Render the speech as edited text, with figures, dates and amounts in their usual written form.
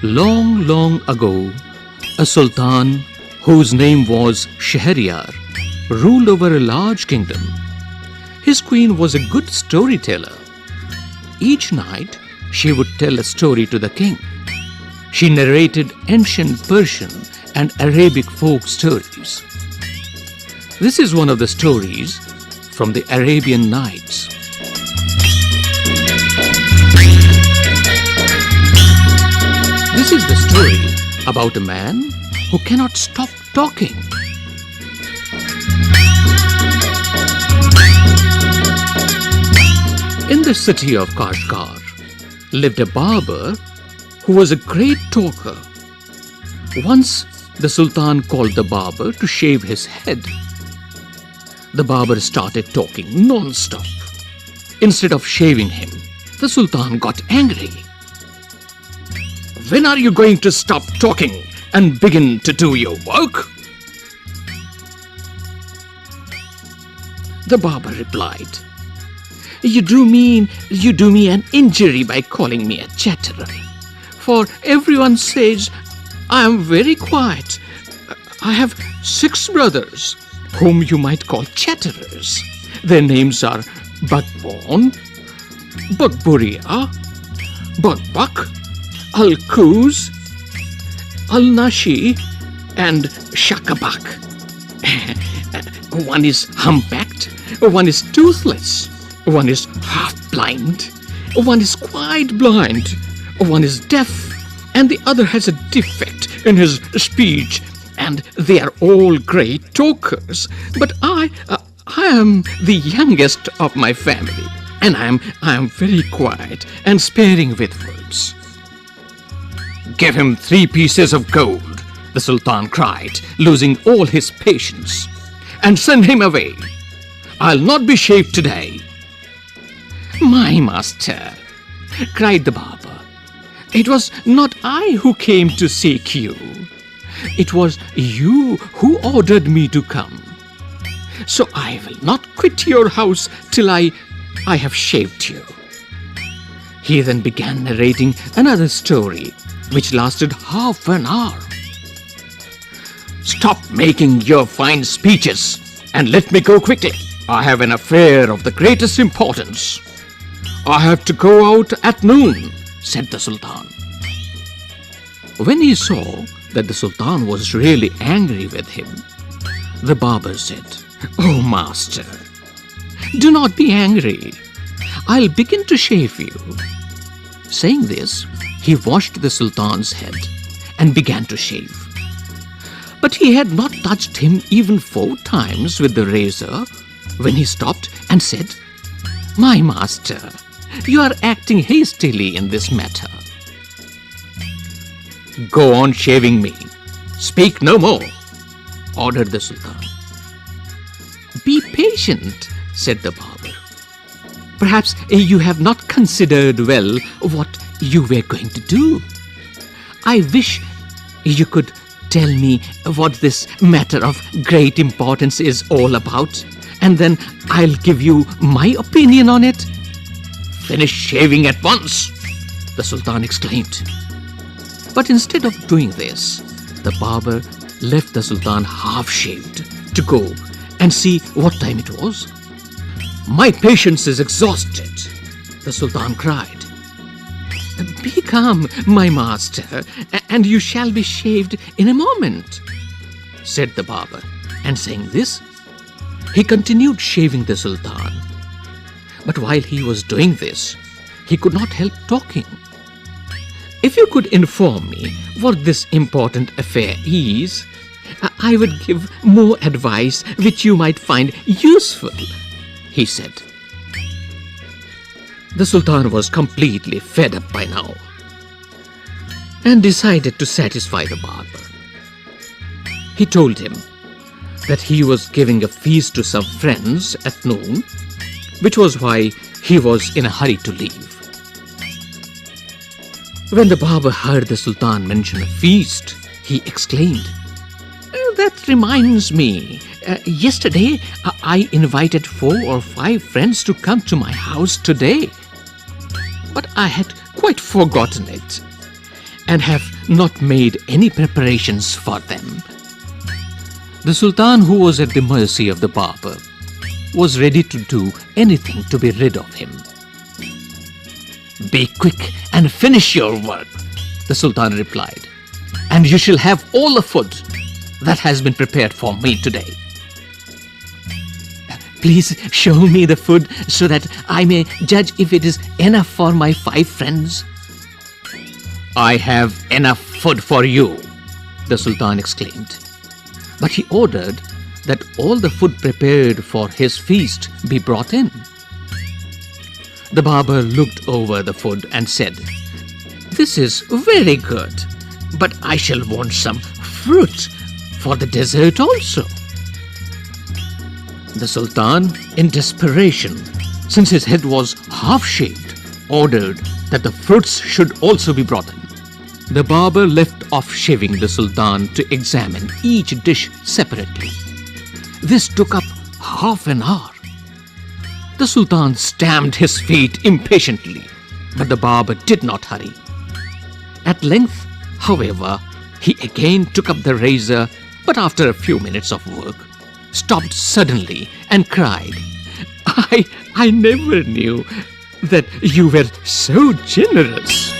Long, long ago, a sultan whose name was Shahryar ruled over a large kingdom. His queen was a good storyteller. Each night, she would tell a story to the king. She narrated ancient Persian and Arabic folk stories. This is one of the stories from the Arabian Nights. This is the story about a man who cannot stop talking. In the city of Kashgar lived a barber who was a great talker. Once the Sultan called the barber to shave his head. The barber started talking non-stop. Instead of shaving him, the Sultan got angry. "When are you going to stop talking and begin to do your work?" The barber replied, You do me an injury by calling me a chatterer. For everyone says I am very quiet. I have 6 brothers, whom you might call chatterers. Their names are Bugbon, Bugburia, Bugbuk, Al-Kuz, Al-Nashi, and Shakabak. One is humpbacked, one is toothless, one is half-blind, one is quite blind, one is deaf, and the other has a defect in his speech, and they are all great talkers. But I am the youngest of my family, and I am very quiet and sparing with words. "Give him 3 pieces of gold," the Sultan cried, losing all his patience, "and send him away. I'll not be shaved today." "My master," cried the barber, "it was not I who came to seek you. It was you who ordered me to come. So I will not quit your house till I have shaved you." He then began narrating another story, which lasted half an hour. "Stop making your fine speeches and let me go quickly. I have an affair of the greatest importance. I have to go out at noon," said the Sultan. When he saw that the Sultan was really angry with him, the barber said, "Oh, master, do not be angry. I'll begin to shave you." Saying this, he washed the Sultan's head and began to shave. But he had not touched him even 4 times with the razor when he stopped and said, "My master, you are acting hastily in this matter." "Go on shaving me. Speak no more," ordered the Sultan. "Be patient," said the barber. "Perhaps you have not considered well what you were going to do. I wish you could tell me what this matter of great importance is all about, and then I'll give you my opinion on it." "Finish shaving at once," the Sultan exclaimed. But instead of doing this, the barber left the Sultan half-shaved to go and see what time it was. "My patience is exhausted," the Sultan cried. "Be calm, my master, and you shall be shaved in a moment," said the barber. And saying this, he continued shaving the Sultan. But while he was doing this, he could not help talking. "If you could inform me what this important affair is, I would give more advice which you might find useful," he said. The Sultan was completely fed up by now and decided to satisfy the barber. He told him that he was giving a feast to some friends at noon, which was why he was in a hurry to leave. When the barber heard the Sultan mention a feast, he exclaimed, "That reminds me. Yesterday, I invited 4 or 5 friends to come to my house today. But I had quite forgotten it. and have not made any preparations for them. The Sultan, who was at the mercy of the barber, was ready to do anything to be rid of him. "Be quick and finish your work," the Sultan replied, "and you shall have all the food that has been prepared for me today." "Please show me the food so that I may judge if it is enough for my 5 friends." "I have enough food for you," the Sultan exclaimed. But he ordered that all the food prepared for his feast be brought in. The barber looked over the food and said, "This is very good, but I shall want some fruit for the dessert also." The Sultan, in desperation, since his head was half-shaved, ordered that the fruits should also be brought in. The barber left off shaving the Sultan to examine each dish separately. This took up half an hour. The Sultan stamped his feet impatiently, but the barber did not hurry. At length, however, he again took up the razor, but after a few minutes of work, stopped suddenly and cried, I never knew that you were so generous."